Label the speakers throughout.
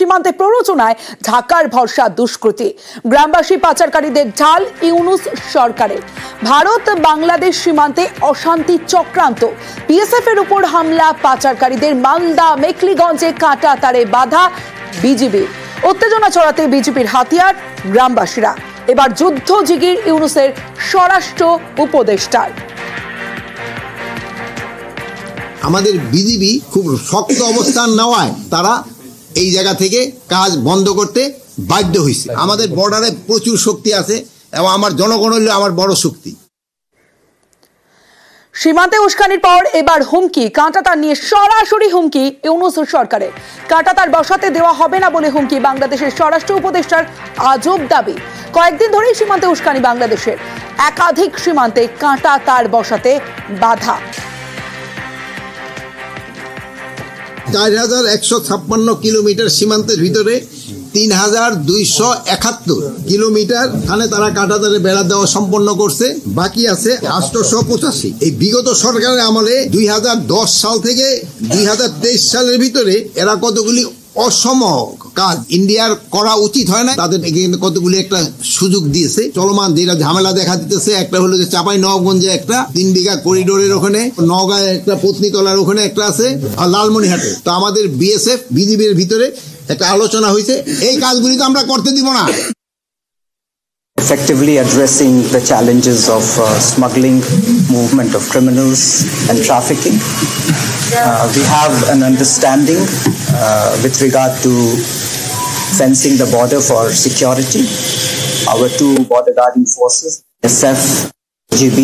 Speaker 1: সীমান্তে প্ররোচনায় ঢাকার ভরসা দুষ্কৃতী। গ্রামবাসী পাচারকারীদের ঢাল ইউনূস সরকারের। ভারত বাংলাদেশ সীমান্তে অশান্তি চক্রান্ত। বিএসএফ এর উপর হামলা পাচারকারীদের। মালদা মেখলিগঞ্জে কাঁটা তারে বাধা বিজিবি। উত্তেজনা ছড়াতে বিজেপির হাতিয়ার গ্রামবাসীরা। এবার যুদ্ধ জিগির ইউনূসের স্বরাষ্ট্র উপদেষ্টার।
Speaker 2: আমাদের বিজিবি খুব শক্ত অবস্থান নেওয়ায় তারা এই জায়গা থেকে কাজ বন্ধ করতে বাধ্য হয়েছে। আমাদের বর্ডারে প্রচুর শক্তি আছে এবং আমার জনগণ হলো আমার বড় শক্তি।
Speaker 1: সীমান্তে উস্কানির পর এবার হুমকি। কাঁটাতার নিয়ে সরাসরি হুমকি ইউনূস সরকারের। কাঁটাতার বসাতে দেওয়া হবে না বলে হুমকি বাংলাদেশের স্বরাষ্ট্র উপদেষ্টার। আজব দাবি। কয়েকদিন ধরেই সীমান্তে উস্কানি বাংলাদেশের। একাধিক সীমান্তে কাঁটাতার বসাতে বাধা।
Speaker 2: ৪,১৫৬ কিলোমিটার সীমান্তের ভিতরে ৩,২৭১ কিলোমিটার খানে তারা কাঁটাতারে বেড়া দেওয়া সম্পন্ন করছে। বাকি আছে ৮৮৫। এই বিগত সরকারের আমলে ২০১০ সাল থেকে ২০২৩ সালের ভিতরে এরা কতগুলি অসম কাজ ইন্ডিয়ার করা উচিত হয় না, তাদের কতগুলি একটা সুযোগ দিয়েছে। চলমান যেটা ঝামেলা দেখা দিতেছে, একটা হলো যে চাপাই নবাবগঞ্জে একটা ৩ বিঘা করিডোরের ওখানে, নওগাঁয় একটা পত্নীতলার ওখানে একটা আছে, আর লালমনিরহাটে। তো আমাদের বিএসএফ বিজিবির ভিতরে একটা আলোচনা হয়েছে, এই কাজগুলি তো আমরা করতে দিব না।
Speaker 3: Effectively addressing the challenges of smuggling, movement of criminals and trafficking. We have an understanding with regard to fencing the border for security. Our two border guarding forces, SF, GB,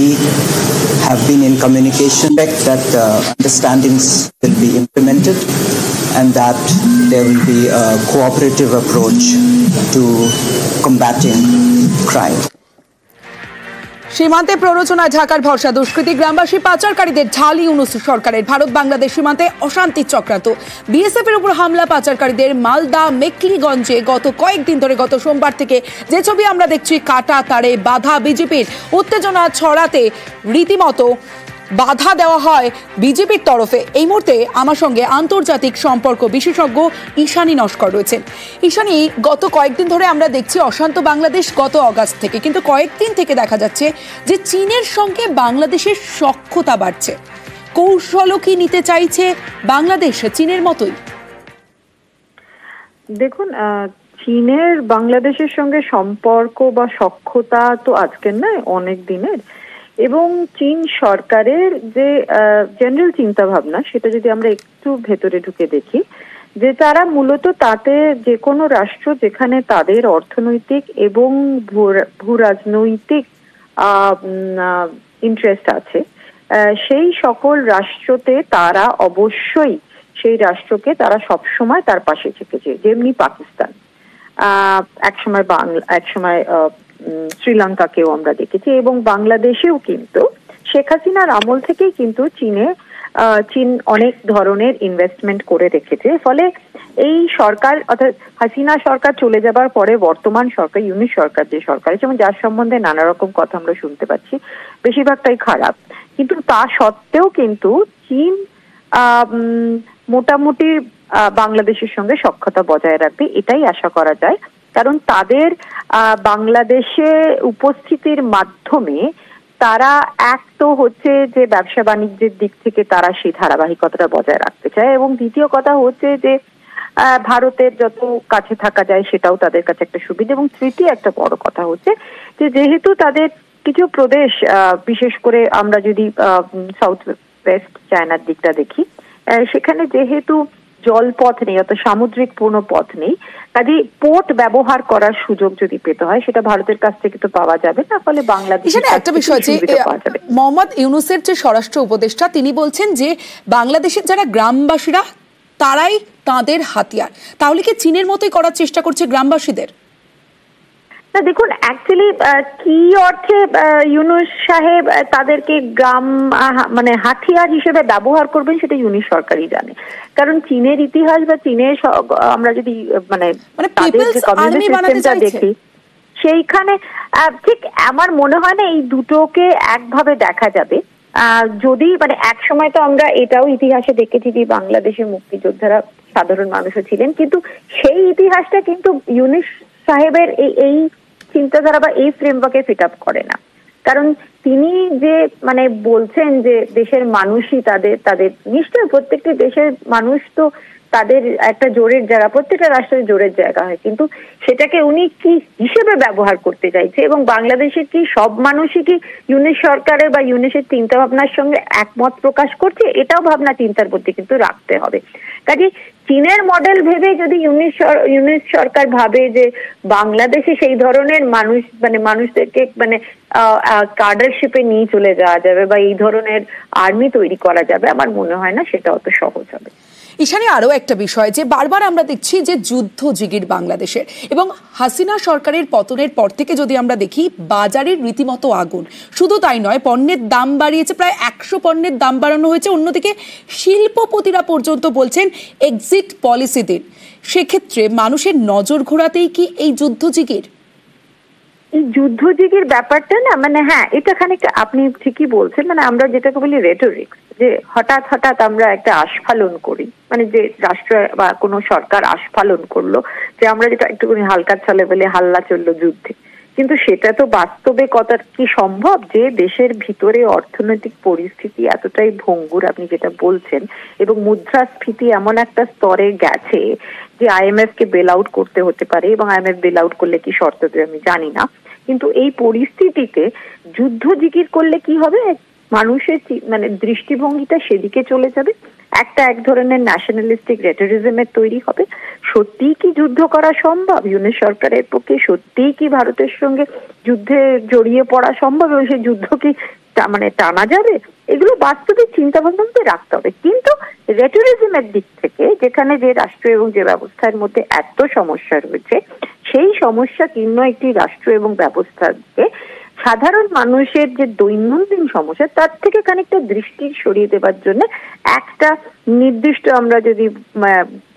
Speaker 3: have been in communication that understandings will be implemented and that there will be a cooperative approach to combating crime.
Speaker 1: সীমান্তে প্ররোচনায় ঢাকার ভরসা দুষ্কৃতী। গ্রামবাসী পাচারকারীদের ঢাল ইউনূস সরকারের। ভারত বাংলাদেশ সীমান্তে অশান্তির চক্রান্ত। বিএসএফ এর উপর হামলা পাচারকারীদের। মালদা মেখলিগঞ্জে গত কয়েকদিন ধরে, গত সোমবার থেকে যে ছবি আমরা দেখছি, কাটা তারে বাধা বিজেপির। উত্তেজনা ছড়াতে রীতিমতো বাধা দেওয়া হয় বিজেপির তরফে। এই মুহূর্তে আমার সঙ্গে আন্তর্জাতিক সম্পর্ক বিশেষজ্ঞ ঈশানী নস্কর রয়েছেন। ঈশানী, গত কয়েকদিন ধরে আমরা দেখছি অশান্ত বাংলাদেশ গত অগাস্ট থেকে, কিন্তু কয়েকদিন থেকে দেখা যাচ্ছে যে চীনের সঙ্গে বাংলাদেশের সখ্যতা বাড়ছে। কৌশলও কি নিতে চাইছে বাংলাদেশ চীনের মতোই?
Speaker 4: দেখুন, চীনের বাংলাদেশের সঙ্গে সম্পর্ক বা সখ্যতা তো আজকের নয়, অনেক দিনের। এবং চীন সরকারের যে জেনারেল চিন্তা ভাবনা, সেটা যদি আমরা একটু ভেতরে ঢুকে দেখি, যে তারা মূলত তাতে যে কোনো রাষ্ট্র যেখানে তাদের অর্থনৈতিক এবং ভূ রাজনৈতিক ইন্টারেস্ট আছে, সেই সকল রাষ্ট্রতে তারা অবশ্যই সেই রাষ্ট্রকে তারা সবসময় তার পাশে থেকেছে। যেমনি পাকিস্তান, একসময় শ্রীলঙ্কাকেও আমরা দেখেছি, এবং বাংলাদেশেও কিন্তু শেখ হাসিনার আমল থেকেই কিন্তু চীন অনেক ধরনের ইনভেস্টমেন্ট করে রেখেছে। ফলে এই সরকার, অর্থাৎ হাসিনা সরকার চলে যাবার পরে বর্তমান সরকার, ইউনূস সরকার যে সরকার, যেমন যার সম্বন্ধে নানা রকম কথা আমরা শুনতে পাচ্ছি, বেশিরভাগটাই খারাপ, কিন্তু তা সত্ত্বেও কিন্তু চীন মোটামুটি বাংলাদেশের সঙ্গে সখ্যতা বজায় রাখবে, এটাই আশা করা যায়। কারণ তাদের বাংলাদেশে উপস্থিতির মাধ্যমে তারা এক তো হচ্ছে যে ব্যবসা বাণিজ্যের দিক থেকে তারা সেই ধারাবাহিকতাটা বজায় রাখতে চায়, এবং দ্বিতীয় কথা হচ্ছে যে ভারতের যত কাছে থাকা যায় সেটাও তাদের কাছে একটা সুবিধা। এবং তৃতীয় একটা বড় কথা হচ্ছে যে যেহেতু তাদের কিছু প্রদেশ, বিশেষ করে আমরা যদি সাউথ ওয়েস্ট চায়নার দিকটা দেখি, সেখানে যেহেতু জলপথ নেই, অর্থাৎ সামুদ্রিক পূর্ণ পথ নেই, কাজে পোর্ট ব্যবহার করার সুযোগ যদি পেতে হয় সেটা ভারতের কাছ থেকে তো পাওয়া যাবে না। ফলে বাংলাদেশের একটা বিষয় যে
Speaker 1: মোহাম্মদ ইউনূসের যে স্বরাষ্ট্র উপদেষ্টা, তিনি বলছেন যে বাংলাদেশের যারা গ্রামবাসীরা তারাই তাদের হাতিয়ার। তাহলে কি চীনের মতোই করার চেষ্টা করছে গ্রামবাসীদের?
Speaker 4: না, দেখুন, অ্যাকচুয়ালি কি অর্থে ইউনূস সাহেব তাদেরকে গ্রাম মানে হাতিয়ার হিসেবে ব্যবহার করবেন সেটা ইউনূস সরকারই জানে। কারণ চীনের ইতিহাস বা চীনের আমরা যদি মানে তাদের যে কমিউনিস্ট সিস্টেমটা দেখি, সেইখানে ঠিক আমার মনে হয় না এই দুটোকে একভাবে দেখা যাবে। যদি মানে এক সময় তো আমরা এটাও ইতিহাসে দেখেছি যে বাংলাদেশের মুক্তিযোদ্ধারা সাধারণ মানুষও ছিলেন, কিন্তু সেই ইতিহাসটা কিন্তু ইউনুস সাহেবের এই চিন্তাধারা বা এই ফ্রেমওয়ার্কে ফিট আপ করে না। কারণ তিনি যে মানে বলছেন যে দেশের মানুষই তাদের নিশ্চয় প্রত্যেকটি দেশের মানুষ তো তাদের একটা জোরের জায়গা, প্রত্যেকটা রাষ্ট্রের জোরের জায়গা হয়, কিন্তু সেটাকে উনি কি হিসেবে ব্যবহার করতে চাইছে এবং বাংলাদেশের কি সব মানুষই কি ইউনুস সরকারের বা ইউনুসের চিন্তা ভাবনার সঙ্গে একমত প্রকাশ করছে, এটাও ভাবনা চিন্তার মধ্যে কিন্তু রাখতে হবে। কাজে চীনের মডেল ভেবে যদি ইউনুস সরকার ভাবে যে বাংলাদেশে সেই ধরনের মানুষদেরকে কাডারশিপে নিয়ে চলে যাওয়া যাবে বা এই ধরনের আর্মি তৈরি করা যাবে, আমার মনে হয় না সেটা অত সহজ হবে।
Speaker 1: ঈশানী, আরো একটা বিষয় যে বারবার আমরা দেখছি যে যুদ্ধ জিগির বাংলাদেশের, এবং হাসিনা সরকারের পতনের পর থেকে যদি আমরা দেখি বাজারের রীতিমতো আগুন। শুধু তাই নয়, পণ্যের দাম বাড়িয়েছে, প্রায় 100 পণ্যের দাম বাড়ানো হয়েছে। অন্যদিকে শিল্পপতিরা পর্যন্ত বলছেন এক্সিট পলিসি দিন। সেক্ষেত্রে মানুষের নজর ঘোরাতেই কি এই যুদ্ধ জিগির?
Speaker 4: এই যুদ্ধজিগির ব্যাপারটা না, হ্যাঁ, এটা খানিকটা আপনি ঠিকই বলছেন। আমরা যেটাকে বলি রেটোরিক্স, যে হঠাৎ হঠাৎ আমরা একটা আস্ফালন করি, যে রাষ্ট্র বা কোনো সরকার আস্ফালন করলো, যে আমরা যেটা একটুখানি হালকা ছলে বলে হাল্লা চললো যুদ্ধে, কিন্তু সেটা তো বাস্তবে কত কি সম্ভব? যে দেশের ভিতরে অর্থনৈতিক পরিস্থিতি এতটাই ভঙ্গুর আপনি যেটা বলছেন, এবং মুদ্রাস্ফীতি এমন একটা স্তরে গেছে যে IMF কে বেল আউট করতে হতে পারে, এবং IMF বেল আউট করলে কি শর্ত দেবে আমি জানি না, কিন্তু এই পরিস্থিতিতে যুদ্ধ জিগির করলে কি হবে? মানুষের দৃষ্টিভঙ্গিটা সেদিকে চলে যাবে, এক ধরনের ন্যাশনালিস্টিক রেটোরিজমের তৈরি হবে। সত্যিই কি যুদ্ধ করা সম্ভব ইউনুস সরকারের পক্ষে? সত্যিই কি ভারতের সঙ্গে যুদ্ধে জড়িয়ে পড়া সম্ভব এবং সেই যুদ্ধ কি টানা যাবে? এগুলো বাস্তবে চিন্তা ভাবনা রাখতে হবে। কিন্তু রেটোরিজমের দিক থেকে, যেখানে যে রাষ্ট্র এবং যে ব্যবস্থার মধ্যে এত সমস্যা রয়েছে, সেই সমস্যা কিন্ন একটি রাষ্ট্র এবং ব্যবস্থাকে সাধারণ মানুষের যে দৈনন্দিন সমস্যা তার থেকে খানিকটা দৃষ্টি সরিয়ে দেবার জন্য একটা নির্দিষ্ট আমরা যদি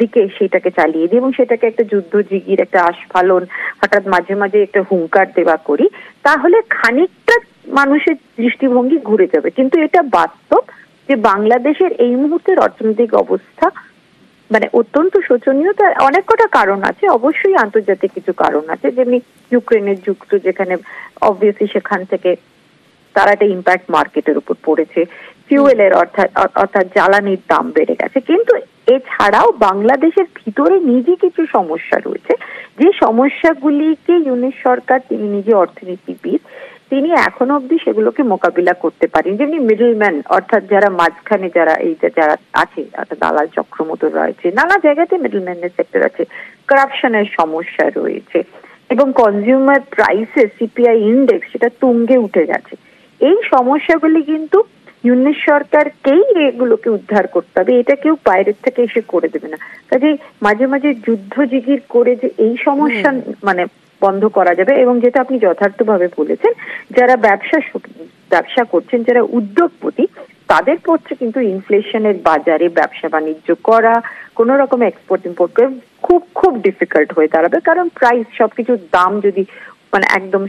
Speaker 4: দিকে সেটাকে চালিয়ে দিই এবং সেটাকে একটা যুদ্ধ জিগির, একটা আস্ফালন, হঠাৎ মাঝে মাঝে একটা হুঙ্কার দেওয়া করি, তাহলে খানিকটা মানুষের দৃষ্টিভঙ্গি ঘুরে যাবে। কিন্তু এটা বাস্তব যে বাংলাদেশের এই মুহূর্তের অর্থনৈতিক অবস্থা অত্যন্ত শোচনীয়। তার অনেক কটা কারণ আছে, অবশ্যই আন্তর্জাতিক কিছু কারণ আছে, যেমনি ইউক্রেনের যুদ্ধ, যেখানে অবভিয়াসলি সেখান থেকে তার একটা ইম্প্যাক্ট মার্কেটের উপর পড়েছে, ফিউয়েলের অর্থাৎ জ্বালানির দাম বেড়ে গেছে। কিন্তু এছাড়াও বাংলাদেশের ভিতরে নিজে কিছু সমস্যা রয়েছে, যে সমস্যাগুলিকে ইউনুস সরকার, তিনি নিজে অর্থনীতিবিদ, তিনি এখনো অব্দি সেগুলোকে মোকাবিলা করতে পারেন। যেমনি মিডলম্যান, অর্থাৎ যারা মাঝখানে যারা আছে, একটা দালাল চক্র মতো রয়েছে, নানা জায়গাতে মিডলম্যানের সেক্টর আছে, কারাপশনের সমস্যা রয়েছে, এবং কনজিউমার প্রাইসেস CPI ইন্ডেক্স সেটা তুঙ্গে উঠে গেছে। এই সমস্যাগুলি কিন্তু ইউনুস সরকারকেই এগুলোকে উদ্ধার করতে হবে, এটা কেউ বাইরের থেকে এসে করে দেবে না। কাজেই মাঝে মাঝে যুদ্ধ জিগির করে যে এই সমস্যা বন্ধ করা যাবে, এবং যেটা আপনি যথার্থভাবে বলেছেন, যারা ব্যবসা করছেন, যারা উদ্যোগপতি, তাদের পক্ষে কিন্তু ইনফ্লেশনের বাজারে ব্যবসা বাণিজ্য করা, কোন রকম এক্সপোর্ট ইম্পোর্ট করে খুব ডিফিকাল্ট হয়ে দাঁড়াবে। কারণ প্রাইস, সবকিছুর দাম যদি একদম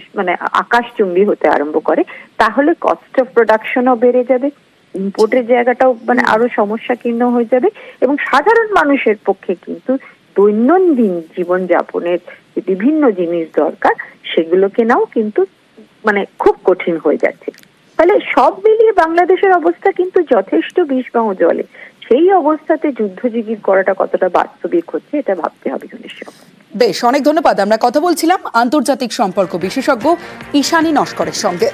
Speaker 4: আকাশচুম্বী হতে আরম্ভ করে, তাহলে কস্ট অফ প্রোডাকশনও বেড়ে যাবে, ইম্পোর্টের জায়গাটাও আরো সমস্যাকীর্ণ হয়ে যাবে, এবং সাধারণ মানুষের পক্ষে কিন্তু দৈনন্দিন জীবনযাপনের যে বিভিন্ন জিনিস দরকার, সেগুলো কেনাও কিন্তু খুব কঠিন হয়ে যাচ্ছে। তাহলে সব মিলিয়ে বাংলাদেশের অবস্থা কিন্তু যথেষ্ট বিষবাহ জলে। সেই অবস্থাতে যুদ্ধ জিগির করাটা কতটা বাস্তবিক হচ্ছে, এটা ভাবতে হবে ইউনুস সরকার।
Speaker 1: বেশ, অনেক ধন্যবাদ। আমরা কথা বলছিলাম আন্তর্জাতিক সম্পর্ক বিশেষজ্ঞ ঈশানী নস্করের সঙ্গে।